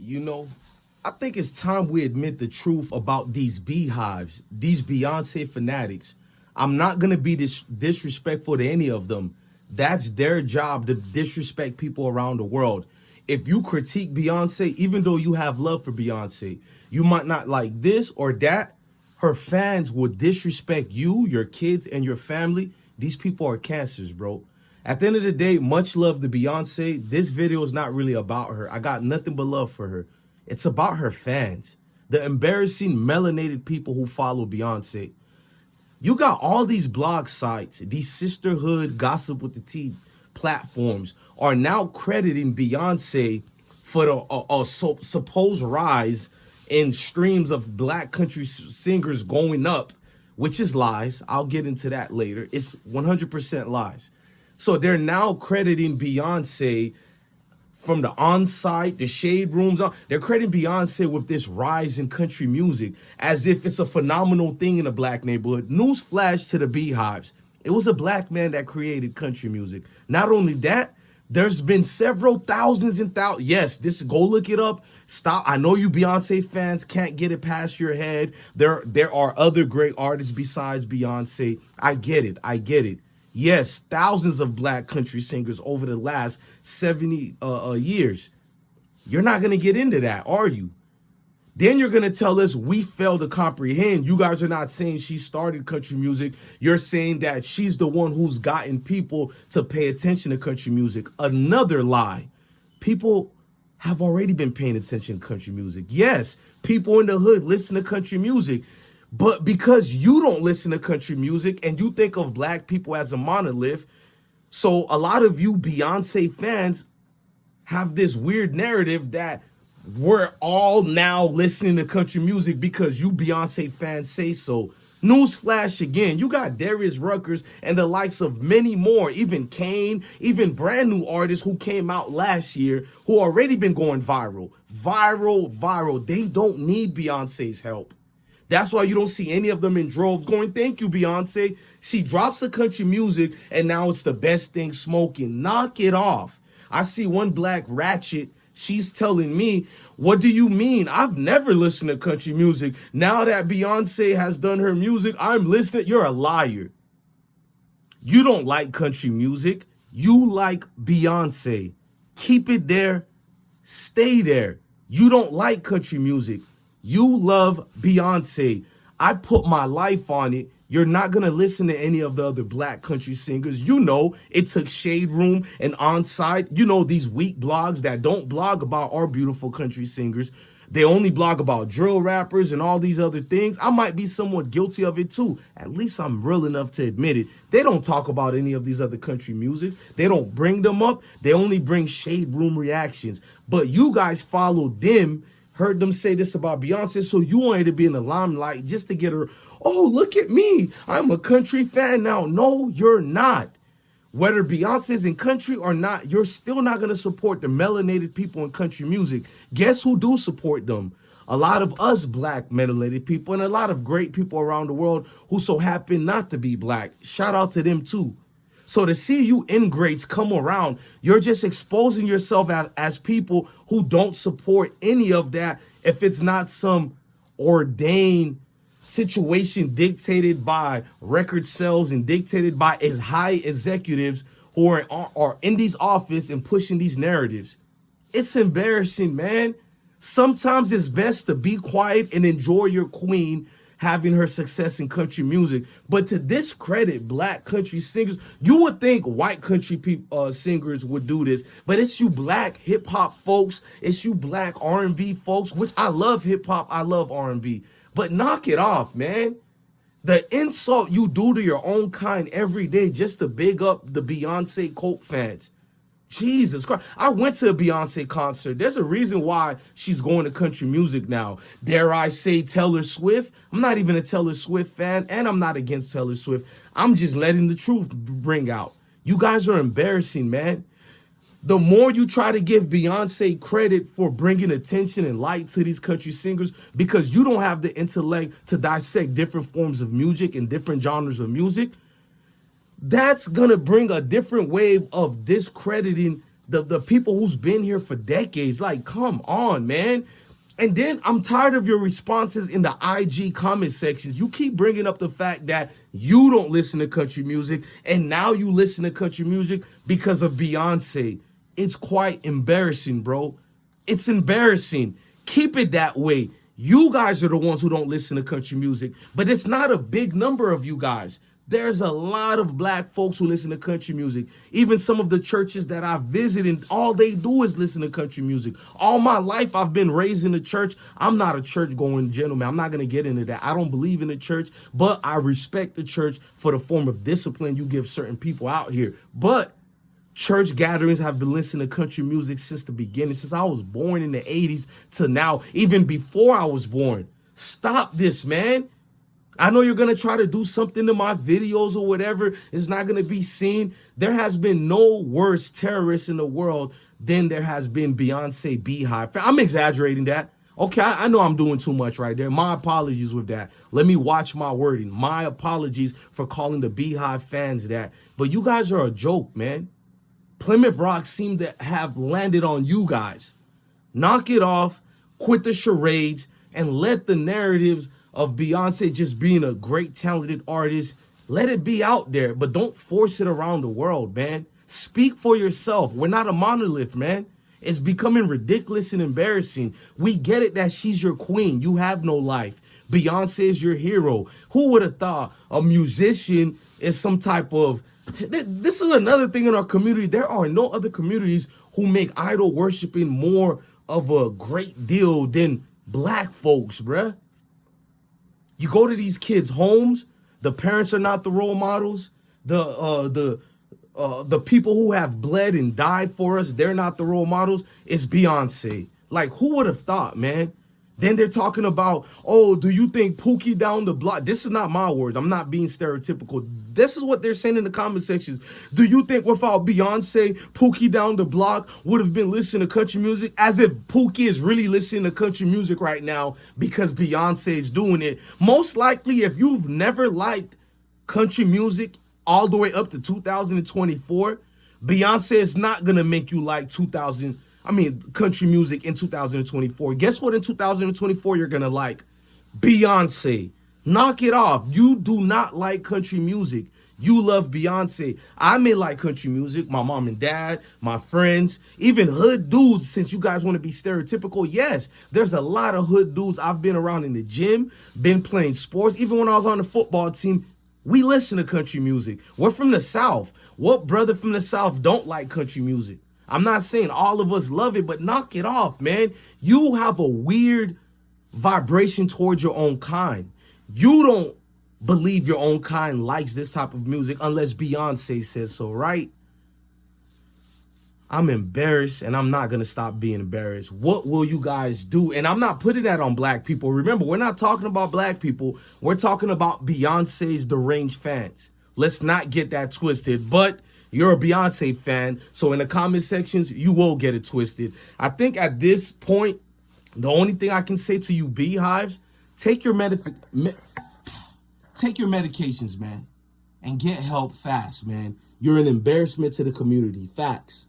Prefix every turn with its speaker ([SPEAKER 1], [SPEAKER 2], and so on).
[SPEAKER 1] You know, I think it's time we admit the truth about these beehives, these Beyonce fanatics. I'm not going to be disrespectful to any of them. That's their job to disrespect people around the world. If you critique Beyonce, even though you have love for Beyonce, you might not like this or that. Her fans will disrespect you, your kids, and your family. These people are cancers, bro. At the end of the day, much love to Beyonce. This video is not really about her. I got nothing but love for her. It's about her fans, the embarrassing melanated people who follow Beyonce. You got all these blog sites, these sisterhood gossip with the tea platforms are now crediting Beyonce for the supposed rise in streams of black country singers going up, which is lies. I'll get into that later. It's 100% lies. So they're now crediting Beyonce from the on-site, the shade rooms. They're crediting Beyonce with this rise in country music as if it's a phenomenal thing in a black neighborhood. Newsflash to the Beehives. It was a black man that created country music. Not only that, there's been several thousands and thousands. Yes, go look it up. Stop. I know you Beyonce fans can't get it past your head. There are other great artists besides Beyonce. I get it. Yes, thousands of black country singers over the last 70 years. You're not going to get into that, are you? Then you're going to tell us we fail to comprehend. You guys are not saying she started country music. You're saying that she's the one who's gotten people to pay attention to country music. Another lie. People have already been paying attention to country music. Yes, people in the hood listen to country music. But because you don't listen to country music and you think of black people as a monolith, so a lot of you Beyonce fans have this weird narrative that we're all now listening to country music because you Beyonce fans say so. Newsflash again, you got Darius Ruckers and the likes of many more, even Kane, even brand new artists who came out last year who already been going viral. Viral. They don't need Beyonce's help. That's why you don't see any of them in droves going, thank you, Beyonce. She drops the country music and now it's the best thing smoking. Knock it off. I see one black ratchet. She's telling me, what do you mean? I've never listened to country music. Now that Beyonce has done her music, I'm listening. You're a liar. You don't like country music. You like Beyonce. Keep it there. Stay there. You don't like country music. You love Beyonce. I put my life on it. You're not going to listen to any of the other black country singers. You know, it took Shade Room and On-Site. You know, these weak blogs that don't blog about our beautiful country singers. They only blog about drill rappers and all these other things. I might be somewhat guilty of it too. At least I'm real enough to admit it. They don't talk about any of these other country music. They don't bring them up. They only bring Shade Room reactions. But you guys followed them. Heard them say this about Beyonce, so you wanted to be in the limelight just to get her, oh, look at me. I'm a country fan now. No, you're not. Whether Beyonce's in country or not, you're still not going to support the melanated people in country music. Guess who do support them? A lot of us black melanated people and a lot of great people around the world who so happen not to be black. Shout out to them too. So to see you ingrates come around, you're just exposing yourself as people who don't support any of that if it's not some ordained situation dictated by record sales and dictated by as high executives who are in these offices and pushing these narratives. It's embarrassing, man. Sometimes it's best to be quiet and enjoy your queen having her success in country music. But to discredit black country singers, you would think white country singers would do this, but it's you black hip hop folks, it's you black R&B folks, which I love hip hop, I love R&B, but knock it off, man. The insult you do to your own kind every day just to big up the Beyonce cult fans. Jesus Christ. I went to a Beyonce concert. There's a reason why she's going to country music now. Dare I say Taylor Swift? I'm not even a Taylor Swift fan, and I'm not against Taylor Swift. I'm just letting the truth bring out. You guys are embarrassing, man. The more you try to give Beyonce credit for bringing attention and light to these country singers, because you don't have the intellect to dissect different forms of music and different genres of music, that's going to bring a different wave of discrediting the people who's been here for decades. Like, come on, man. And then I'm tired of your responses in the IG comment sections. You keep bringing up the fact that you don't listen to country music, and now you listen to country music because of Beyoncé. It's quite embarrassing, bro. It's embarrassing. Keep it that way. You guys are the ones who don't listen to country music, but it's not a big number of you guys. There's a lot of black folks who listen to country music. Even some of the churches that I visit, and all they do is listen to country music. All my life, I've been raised in the church. I'm not a church-going gentleman. I'm not going to get into that. I don't believe in the church, but I respect the church for the form of discipline you give certain people out here. But church gatherings have been listening to country music since the beginning, since I was born in the 80s to now, even before I was born. Stop this, man. I know you're going to try to do something to my videos or whatever. It's not going to be seen. There has been no worse terrorist in the world than there has been Beyoncé Beehive. I'm exaggerating that. Okay, I know I'm doing too much right there. My apologies with that. Let me watch my wording. My apologies for calling the Beehive fans that. But you guys are a joke, man. Plymouth Rock seemed to have landed on you guys. Knock it off, quit the charades, and let the narratives of Beyoncé just being a great, talented artist, let it be out there, but don't force it around the world, man. Speak for yourself. We're not a monolith, man. It's becoming ridiculous and embarrassing. We get it that she's your queen. You have no life. Beyoncé is your hero. Who would have thought a musician is some type of... This is another thing in our community. There are no other communities who make idol worshiping more of a great deal than black folks, bruh. You go to these kids' homes, the parents are not the role models. The people who have bled and died for us, they're not the role models. It's Beyoncé. Like, who would have thought, man? Then they're talking about, oh, do you think Pookie down the block? This is not my words. I'm not being stereotypical. This is what they're saying in the comment sections. Do you think without Beyoncé, Pookie down the block would have been listening to country music? As if Pookie is really listening to country music right now because Beyoncé is doing it. Most likely, if you've never liked country music all the way up to 2024, Beyoncé is not going to make you like country music in 2024. Guess what in 2024 you're going to like? Beyoncé. Knock it off. You do not like country music. You love Beyoncé. I may like country music, my mom and dad, my friends, even hood dudes, since you guys want to be stereotypical. Yes, there's a lot of hood dudes I've been around in the gym, been playing sports. Even when I was on the football team, we listen to country music. We're from the South. What brother from the South don't like country music? I'm not saying all of us love it, but knock it off, man. You have a weird vibration towards your own kind. You don't believe your own kind likes this type of music unless Beyoncé says so, right? I'm embarrassed, and I'm not going to stop being embarrassed. What will you guys do? And I'm not putting that on black people. Remember, we're not talking about black people. We're talking about Beyoncé's deranged fans. Let's not get that twisted. But you're a Beyoncé fan, so in the comment sections, you will get it twisted. I think at this point, the only thing I can say to you Beehives, take your medications, man, and get help fast, man. You're an embarrassment to the community. Facts.